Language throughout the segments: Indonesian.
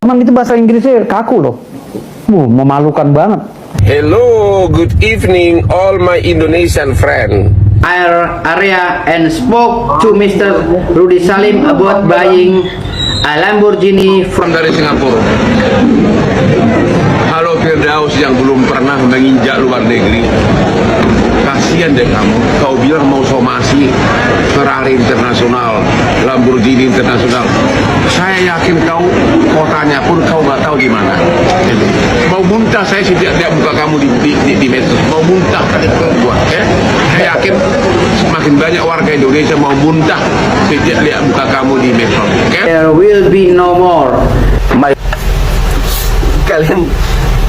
Emang itu bahasa Inggrisnya kaku loh. Memalukan banget. Hello, good evening all my Indonesian friend. Area and spoke to Mr. Rudy Salim about buying a Lamborghini from Dari Singapura. Halo Firdaus yang belum pernah menginjak luar negeri. Kasihan deh kamu, kau bilang mau somasi Ferrari internasional, Lamborghini internasional. Saya yakin kau kotanya pun kau nggak tahu di mana. Mau muntah saya sih lihat muka kamu di medsos. Mau muntah kan itu buat. Saya yakin semakin banyak warga Indonesia mau muntah sejak lihat muka kamu di medsos. There will be no more. Kalian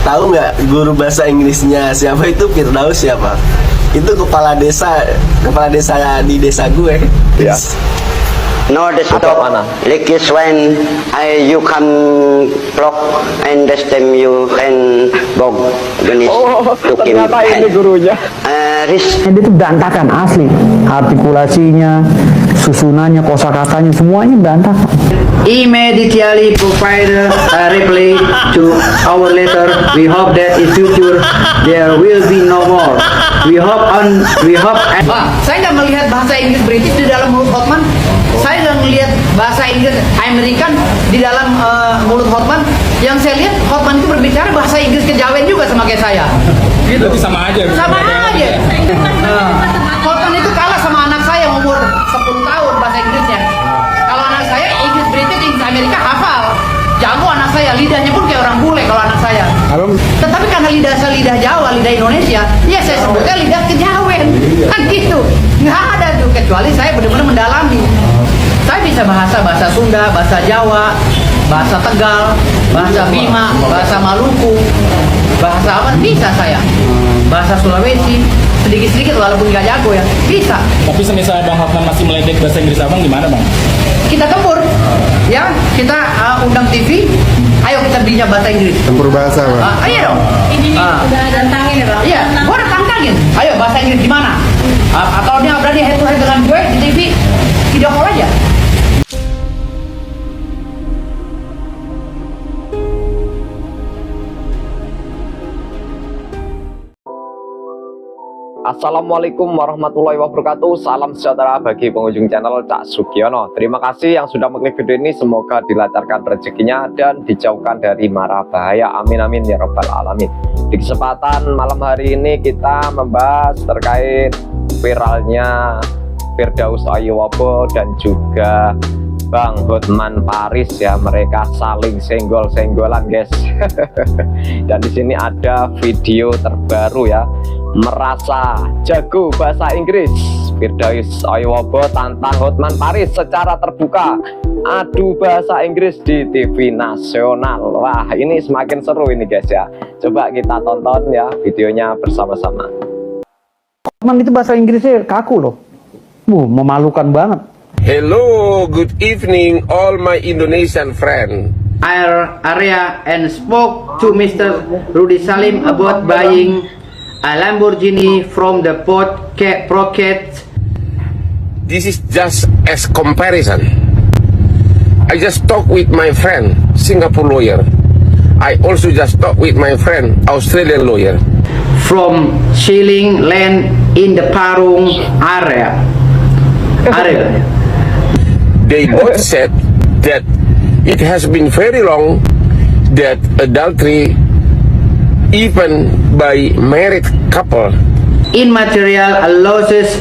tahu nggak guru bahasa Inggrisnya siapa itu? Firdaus siapa? Itu kepala desa di desa gue. Ya. No, the stop. Like is when you can block and the stem you can bog Ganesh to Kim. Ternyata ini gurunya. Dia tuh berantakan asli. Artikulasinya, susunannya, kosakatanya semuanya berantakan. Immediately provide a reply to our letter. We hope that in future there will be no more. We hope. Saya nggak melihat bahasa Inggris British di dalam mulut Hotman. Saya nggak melihat bahasa Inggris American di dalam mulut Hotman. Yang saya lihat Hotman itu berbicara bahasa Inggris kejawen juga sama kayak saya. Gitu. Sama aja. Sama aja. Hotman itu kalah sama anak saya umur 10 tahun bahasa Inggrisnya. Kalau anak saya Inggris British, Inggris Amerika hafal. Jago anak saya, lidahnya pun kayak orang bule kalau anak saya. Tetapi karena lidah saya lidah Jawa, lidah Indonesia, ya saya sebutnya lidah kejawen. Kan gitu. Nggak ada tuh, kecuali saya benar-benar mendalami. Saya bisa bahasa Sunda, bahasa Jawa, bahasa Tegal, bahasa Bima, bahasa Maluku, bahasa apa bisa saya. Bahasa Sulawesi, sedikit-sedikit walaupun nggak jago ya, bisa. Tapi semisal Bang Hotman masih meledek bahasa Inggris Abang gimana Bang? Kita tempur, ya kita undang TV, ayo kita bincang bahasa Inggris. Tempur bahasa, Bang. Ayo dong. Ini udah tantangin ya Bang? Iya, gua udah tantangin. Ayo bahasa Inggris gimana? Atau dia berani head to head dengan gue di TV, video call aja. Assalamualaikum warahmatullahi wabarakatuh. Salam sejahtera bagi pengunjung channel Cak Sugiono. Terima kasih yang sudah mengklik video ini. Semoga dilancarkan rezekinya dan dijauhkan dari mara bahaya. Amin amin ya rabbal alamin. Di kesempatan malam hari ini kita membahas terkait viralnya Firdaus Ayiwobo dan juga Bang Hotman Paris ya, mereka saling senggol-senggolan guys. Dan di sini ada video terbaru ya, merasa jago bahasa Inggris. Firdaus Ayiwobo tantang Hotman Paris secara terbuka adu bahasa Inggris di TV nasional. Wah, ini semakin seru ini guys ya. Coba kita tonton ya videonya bersama-sama. Emang itu bahasa Inggrisnya kaku loh. Memalukan banget. Hello, good evening all my Indonesian friend. Area and spoke to Mr. Rudy Salim about buying a Lamborghini from the pocket. This is just as comparison. I just talked with my friend, Singapore lawyer. I also just talked with my friend, Australian lawyer. From selling land in the Parung area. They both said that it has been very long that adultery, even by married couple, Immaterial losses,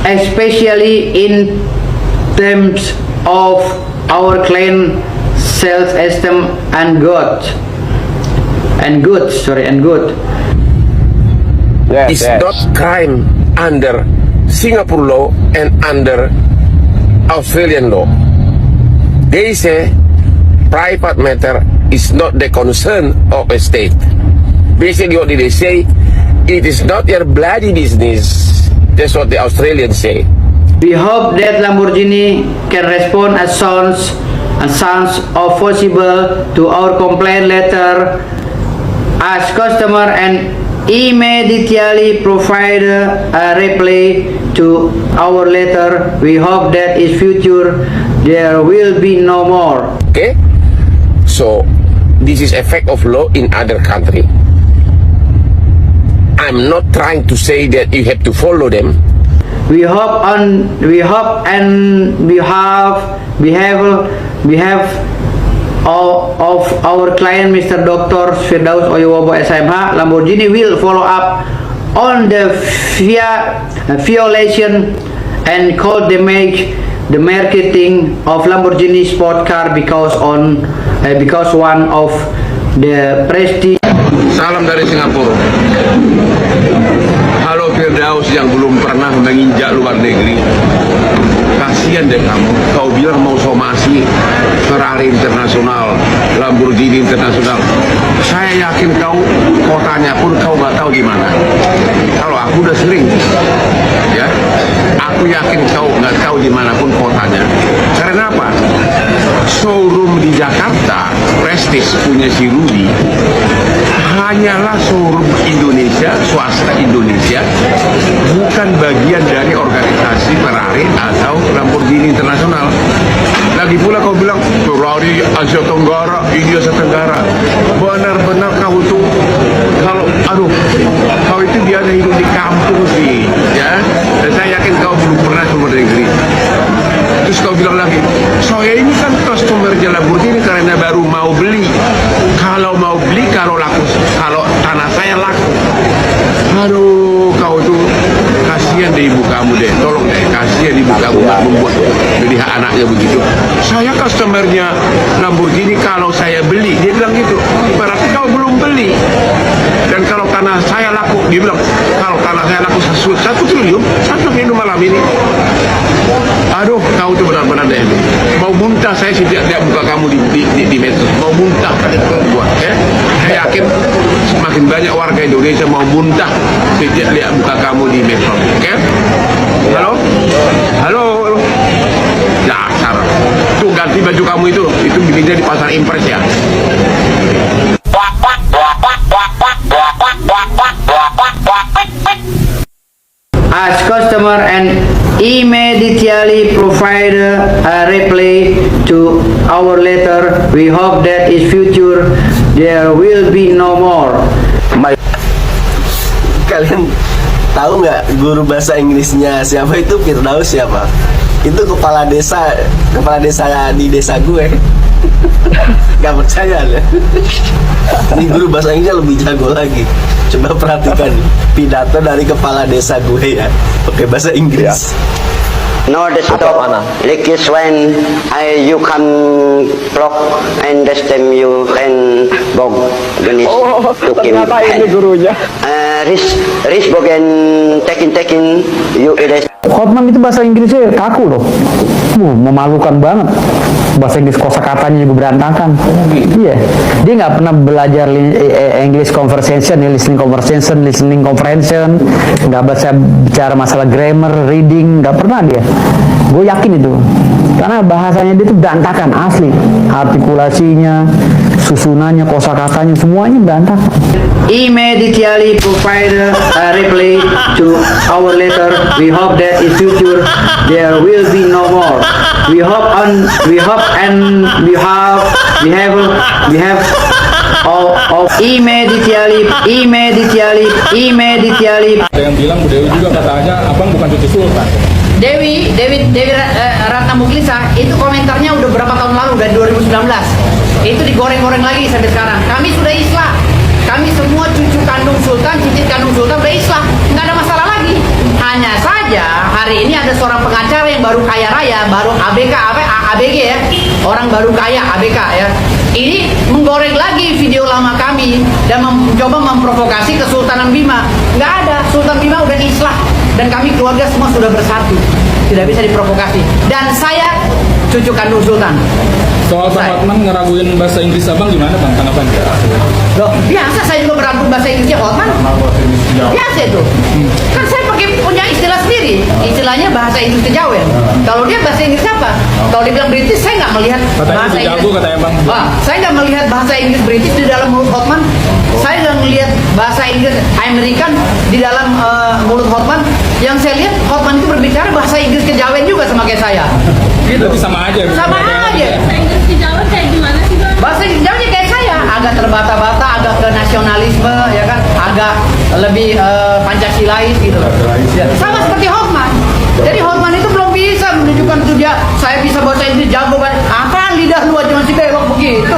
especially in terms of our clan self-esteem and good. is not crime under Singapore law and under Australian law. They say private matter is not the concern of a state. Basically what they say, it is not your bloody business. That's what the Australians say. We hope that Lamborghini can respond as soon as possible to our complaint letter as customer and immediately provide a reply to our letter. We hope that in future there will be no more. Okay? also this is effect of law in other country. I'm not trying to say that you have to follow them. We hope and we have all of our client Mr. Dr. Firdaus Oyowobo SMH Lamborghini will follow up on the violation and call damage the marketing of Lamborghini sport car because one of the prestige. Salam dari Singapura. Halo Firdaus yang belum pernah menginjak luar negeri. Kasihan deh kamu. Kau bilang mau somasi Ferrari internasional, Lamborghini internasional. Saya yakin kau kotanya pun kau nggak tahu di mana. Kalau aku udah sering, ya, aku yakin kau nggak tahu di mana pun kotanya. Karena apa? Showroom di Jakarta, Prestige punya si Rudy, hanyalah showroom Indonesia, swasta Indonesia, bukan bagian dari organisasi Ferrari atau Lamborghini internasional. Lagi pula kau bilang Ferrari Asia Tenggara, India Asia Tenggara. Benar-benar kau tuh kau itu biasa hidup di kampung sih, ya. Dan saya yakin kau belum pernah ke luar negeri. Terus kau bilang lagi, saya ini kan customer Lamborghini karena baru mau beli. Kalau mau beli, kalau tanah saya laku. Aduh, kau tuh kasihan deh ibu kamu deh. Tolong deh, kasihan ibu kamu membuat jadi hak anaknya begitu. Saya customernya Lamborghini, kalau saya beli, dia bilang gitu. Berarti kau belum beli. Dan kalau tanah saya laku, dia bilang kalau tanah saya laku 1 triliun, saya minum malam ini. Aduh, kau tuh benar-benar deh. Mau muntah saya sih lihat muka kamu di medsos. Mau muntah kan buat, ya. Saya yakin semakin banyak warga Indonesia mau muntah sejak lihat muka kamu di medsos. Oke? Halo? Halo? Dasar. Tuh ganti baju kamu itu bikinnya di pasar Impres ya. As customer and immediately provide a reply to our letter. We hope that in future there will be no more. Kalian tahu nggak guru bahasa Inggrisnya siapa itu? Firdaus siapa? Itu kepala desa di desa gue. Gak percaya ya? Ini guru bahasa Inggrisnya lebih jago lagi. Coba perhatikan pidato dari kepala desa gue ya, pakai bahasa Inggris. No, the stop. Like is when you come block and this time you can bog Ganesh to Kim. Ternyata ini gurunya. Risk bogen taking you it. Hotman itu bahasa Inggrisnya kaku loh. Memalukan banget. Bahasa Inggris kosakatanya juga berantakan. Iya. Dia nggak pernah belajar English conversation, listening comprehension, nggak bicara masalah grammar, reading, nggak pernah dia. Gue yakin itu. Karena bahasanya dia tuh berantakan asli. Artikulasinya, susunannya, kosakatanya semuanya berantakan. Immediately provide a reply to our letter. We hope that in future there will be no more. We have all of immediately. Ada yang bilang Bu Dewi juga katanya abang bukan cucu sultan. Dewi Ratna Muklisa itu komentarnya udah berapa tahun lalu, dari 2019. Itu digoreng-goreng lagi sampai sekarang. Kami sudah islah. Kami semua cucu kandung sultan, cicit kandung sultan udah islah. Nggak ada masalah lagi. Hanya saja hari ini ada seorang pengacara yang baru kaya raya, baru ABG ya. Orang baru kaya ABK ya. Ini menggoreng lagi video lama kami dan mencoba memprovokasi Kesultanan Bima. Nggak ada, Sultan Bima udah islah dan kami keluarga semua sudah bersatu. Tidak bisa diprovokasi. Dan saya cucu kandung sultan. Soal Pak Hotman ngeraguin bahasa Inggris abang gimana bang? Tanggapan? Loh, biasa saya juga meragu bahasa Inggrisnya Hotman. Biasa itu. Kan saya punya istilah sendiri. Istilahnya bahasa Inggris kejawen. Kalau dia bahasa Inggris apa? Kalau dia bilang British, saya nggak melihat bahasa Inggris. Katanya bang. Saya nggak melihat bahasa Inggris British di dalam mulut Hotman. Saya nggak melihat bahasa Inggris American di dalam mulut Hotman. Yang saya lihat Hotman itu berbicara bahasa Inggris kejawen juga sama kayak saya. Gitu. Berarti sama aja. Sama aja. Bahasa Inggris Jawa kayak gimana sih bang? Bahasa Inggris Jawa lebih Pancasilais gitu loh. Sama seperti Hotman. Jadi Hotman itu belum bisa menunjukkan tuh dia saya bisa bahasa Inggris jago banget. Apa lidah lu aja masih belok begitu.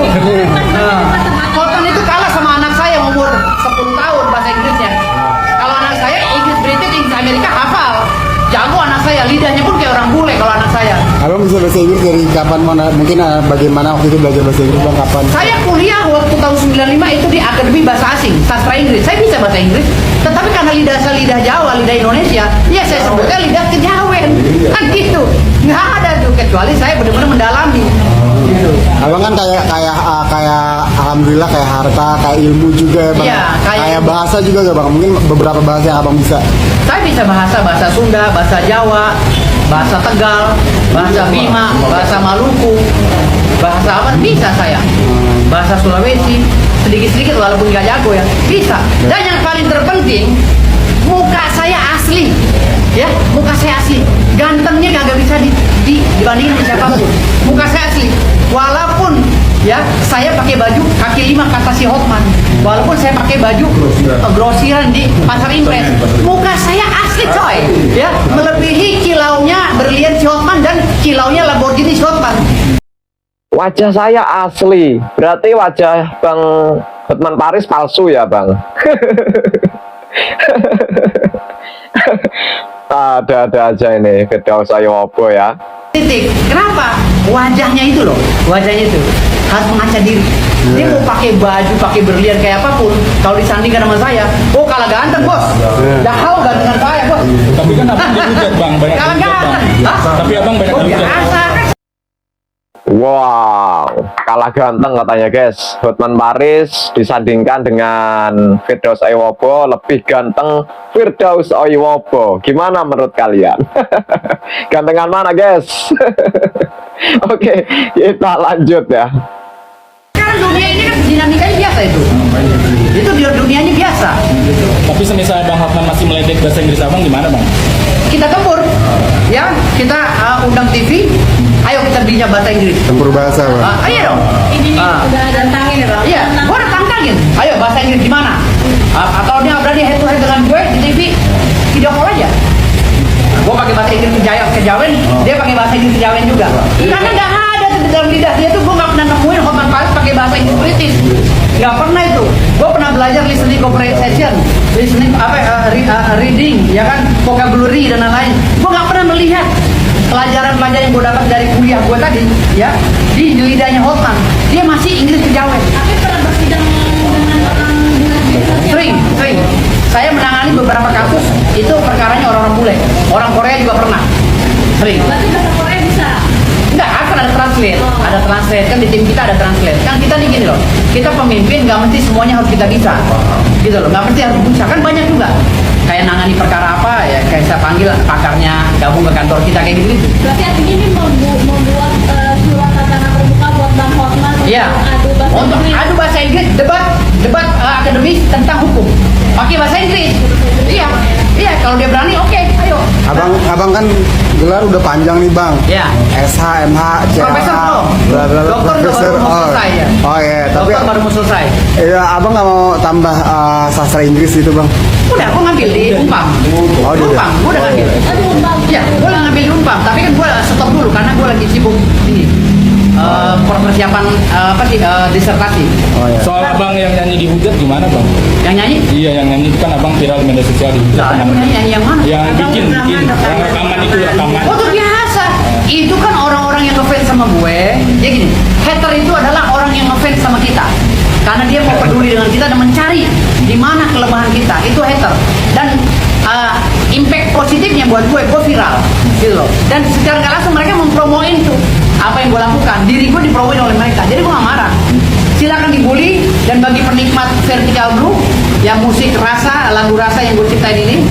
Hotman itu kalah sama anak saya yang umur 10 tahun bahasa Inggrisnya. Kalau anak saya Inggris British, Inggris Amerika hafal. Jago anak saya, lidahnya pun kayak orang bule kalau anak saya. Abang bisa bahasa Inggris dari kapan? Mungkin bagaimana waktu itu belajar bahasa Inggris bang? Kapan? Saya kuliah waktu tahun 95 itu di Akademi Bahasa Asing, Sastra Inggris. Saya bisa bahasa Inggris, tetapi karena lidah saya lidah Jawa, lidah Indonesia, ya saya sebutnya lidah kejawen. Kan gitu. Nggak ada tuh kecuali saya benar-benar mendalami. Gitu. Abang kan kayak alhamdulillah kayak harta, kayak ilmu juga ya bang. Iya, kayak bahasa juga gak bang? Mungkin beberapa bahasa yang abang bisa. Saya bisa bahasa Sunda, bahasa Jawa, bahasa Tegal, bahasa Bima, bahasa Maluku, bahasa apa bisa saya. Bahasa Sulawesi, sedikit-sedikit walaupun nggak jago ya, bisa. Dan yang paling terpenting, muka saya asli. Ya, muka saya asli. Gantengnya kagak bisa dibandingin sama siapapun. Muka saya asli. Walaupun ya saya pakai baju kaki 5 kata si Hotman, walaupun saya pakai baju grosiran di pasar impres, muka saya asli coy, ya melebihi kilaunya berlian si Hotman dan kilaunya Lamborghini si Hotman. Wajah saya asli, berarti wajah Bang Hotman Paris palsu ya bang? Ada aja ini Firdaus Ayobo ya. Titik. Kenapa? Wajahnya itu loh, wajahnya itu harus mengaca diri. Dia mau pakai baju, pakai berlian kayak apapun, kalau disandingkan sama saya, oh kalah ganteng bos. Jauh gantengan saya bos. Tapi kan abang dihujat bang, banyak Kalah dihujat bang. ganteng. Hah? Tapi abang banyak Oh dihujat. biasa. Wow, kalah ganteng katanya guys. Hotman Paris disandingkan dengan Firdaus Ayobo, lebih ganteng Firdaus Ayobo. Gimana menurut kalian? Gantengan mana guys? Oke, kita lanjut ya. Sekarang dunia ini kan dinamikanya biasa itu. Itu dunianya biasa. Tapi semisal Bang Hotman masih meledek bahasa Inggris abang gimana bang? Kita tempur, ya kita undang TV. Ayo kita bincang bahasa Inggris. Tempur bahasa bang. Ayo dong. Ini udah tantangin ya bang. Iya, gua udah tantangin. Ayo bahasa Inggris gimana? Kalau dia nggak berani head to head dengan gue di TV, video call aja. Gue pakai bahasa Inggris kejawen, dia pakai bahasa Inggris kejawen juga. Karena nggak ada tuh di dalam lidah dia tuh gue nggak pernah nemuin Hotman Paris pakai bahasa Inggris British. Nggak pernah itu. Gue pernah belajar listening comprehension, listening reading, ya kan, vocabulary dan lain-lain. Gue nggak pernah melihat pelajaran-pelajaran yang gue dapat dari kuliah gue tadi, ya, di lidahnya Hotman. Dia masih Inggris kejawen. Tapi pernah bersidang dengan orang Sering. Saya menangani beberapa kasus itu perkaranya orang-orang bule. Orang Korea juga pernah. Sering. Berarti bahasa Korea bisa. Enggak, akan ada translate. Ada translate kan di tim kita ada translate. Kan kita nih gini loh. Kita pemimpin nggak mesti semuanya harus kita bisa. Gitu loh. Nggak mesti harus bisa. Kan banyak juga. Kayak nangani perkara apa ya, kayak saya panggil pakarnya gabung ke kantor kita kayak gitu. Berarti artinya ini membuat surat tatanan terbuka buat Bang Hotman Iya. Untuk adu bahasa Inggris, debat akademis tentang hukum. Pakai bahasa Inggris. Iya, kalau dia berani oke, ayo. Abang kan gelar udah panjang nih bang. Iya. SH, MH, CH, Profesor belum. Dokter baru mau selesai ya. Oh iya, tapi Dokter baru mau selesai. ya, abang nggak mau tambah sastra Inggris gitu bang? Udah, aku ngambil di Umpam. Oh, di Umpam, gue udah ngambil. Aduh bang. Iya, gue udah ngambil di Umpam. Tapi kan gue stop dulu karena gue lagi sibuk ini. Persiapan disertasi. Oh iya. Soal abang yang nyanyi dihujat gimana bang? Yang nyanyi? Iya yang nyanyi itu kan abang viral di media sosial dihujat Nah, teman. nyanyi yang mana? Yang bikin, yang rekaman itu rekaman. Oh, itu biasa. Itu kan orang-orang yang ngefans sama gue. Ya gini, hater itu adalah orang yang ngefans sama kita. Karena dia mau peduli dengan kita dan mencari di mana kelemahan kita. Itu hater. Dan impact positifnya buat gue viral, gitu loh. Dan secara nggak langsung mereka mempromoin tuh apa yang gue lakukan. Diri gue dipromoin oleh mereka. Jadi gue nggak marah. Silakan dibully. Dan bagi penikmat Vertical Brew, yang musik rasa, lagu rasa yang gue ciptain ini,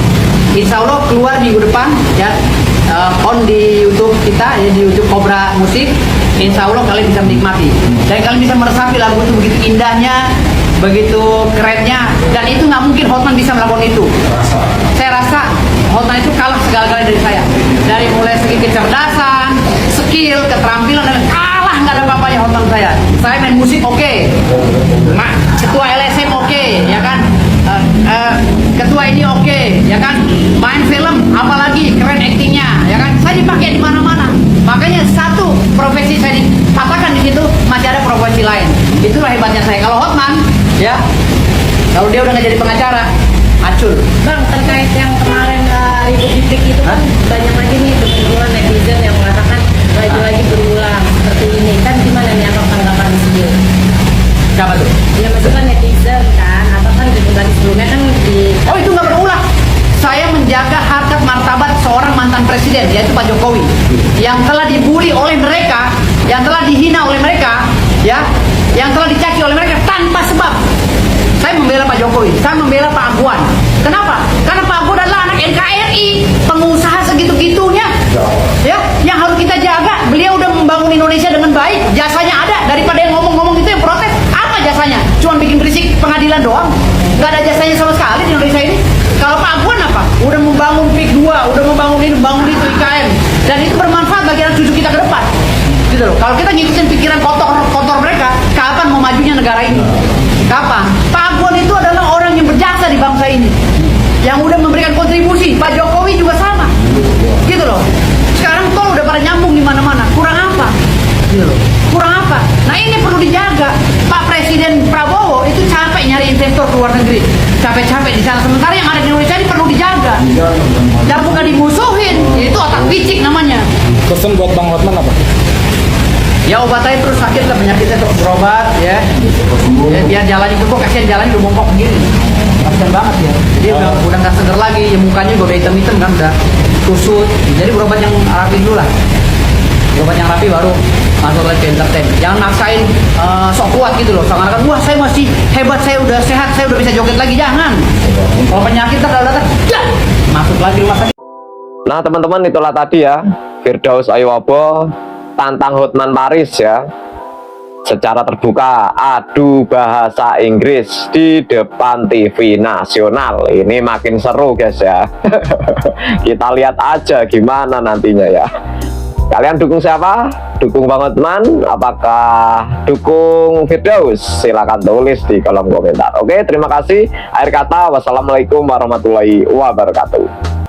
insya Allah keluar minggu depan ya, on di YouTube kita ya, di YouTube Cobra Musik. Insya Allah kalian bisa menikmati dan kalian bisa meresapi lagu itu begitu indahnya, begitu kerennya, dan itu nggak mungkin Hotman bisa melakukan itu. Saya rasa Hotman itu kalah segala-galanya dari saya, dari mulai segi kecerdasan, skill, keterampilan, dan kalah nggak ada apa-apanya Hotman saya. Saya main musik oke, ketua LSM oke, ya kan. main film, apalagi keren aktingnya, ya kan? Saya dipakai di mana-mana. Makanya satu profesi saya dikatakan di situ, masih ada profesi lain. Itulah hebatnya saya. Kalau Hotman, ya, kalau dia udah nggak jadi pengacara, acul. Bang, terkait yang kemarin ribut-ribut itu kan banyak lagi nih bermunculan netizen yang mengatakan lagi-lagi berulang seperti ini. Kan gimana nih apa tanggapan sendiri? Siapa tuh? Ya maksudnya kan netizen kan, atau kan tadi sebelumnya kan di Oh, itu nggak berulang. Saya menjaga harkat martabat seorang mantan presiden, yaitu Pak Jokowi, yang telah dibully oleh mereka, yang telah dihina oleh mereka, ya, yang telah dicaci oleh mereka tanpa sebab. Saya membela Pak Jokowi, saya membela Pak Aguan. Kenapa? Karena Pak Aguan adalah anak NKRI, pengusaha segitu-gitunya, ya, yang harus kita jaga. Beliau udah membangun Indonesia dengan baik, jasanya ada. Daripada yang ngomong-ngomong itu yang protes, apa jasanya? Cuman bikin berisik pengadilan doang, nggak ada jasanya sama sekali di Indonesia ini. Kalau Pak Aguan apa? Udah membangun PIK 2, udah membangun ini, membangun itu, IKN, dan itu bermanfaat bagi anak cucu kita ke depan. Gitu loh. Kalau kita ngikutin pikiran kotor mereka, kapan mau majunya negara ini? Kapan? Pak Aguan itu adalah orang yang berjasa di bangsa ini, yang udah memberikan kontribusi. Pak Jokowi juga sama, gitu loh. Sekarang tol udah pada nyambung di mana-mana. Kurang apa? Gitu loh. Kurang apa? Nah, ini perlu dijaga. Pak Presiden Prabowo itu capek nyari investor ke luar negeri, capek-capek di sana. Sementara yang ada di Indonesia ini perlu dijaga, dan bukan dimusuhin. Itu otak picik namanya. Pesan buat Bang Hotman apa? Ya, obat aja terus sakit lah, penyakitnya terus berobat, ya. Ya, biar jalannya itu, kok kasihan jalannya udah bongkok begini, kasihan banget ya. Jadi udah nggak seger lagi, ya mukanya udah hitam-hitam kan, udah kusut. Jadi berobat yang rapi dulu lah. Berobat yang rapi baru masuk lagi ke entertain. Jangan maksain sok kuat gitu loh. Sama kan, wah saya masih hebat, saya udah sehat, saya udah bisa joget lagi. Jangan. Kalau penyakit datang, ya masuk lagi rumah sakit. Nah teman-teman, itulah tadi ya Firdaus Ayowaboh tantang Hotman Paris ya, secara terbuka adu bahasa Inggris di depan TV nasional. Ini makin seru guys ya. Kita lihat aja gimana nantinya ya. Kalian dukung siapa? Dukung Bang Hotman? Apakah dukung Firdaus? Silahkan tulis di kolom komentar. Oke, terima kasih. Akhir kata, wassalamualaikum warahmatullahi wabarakatuh.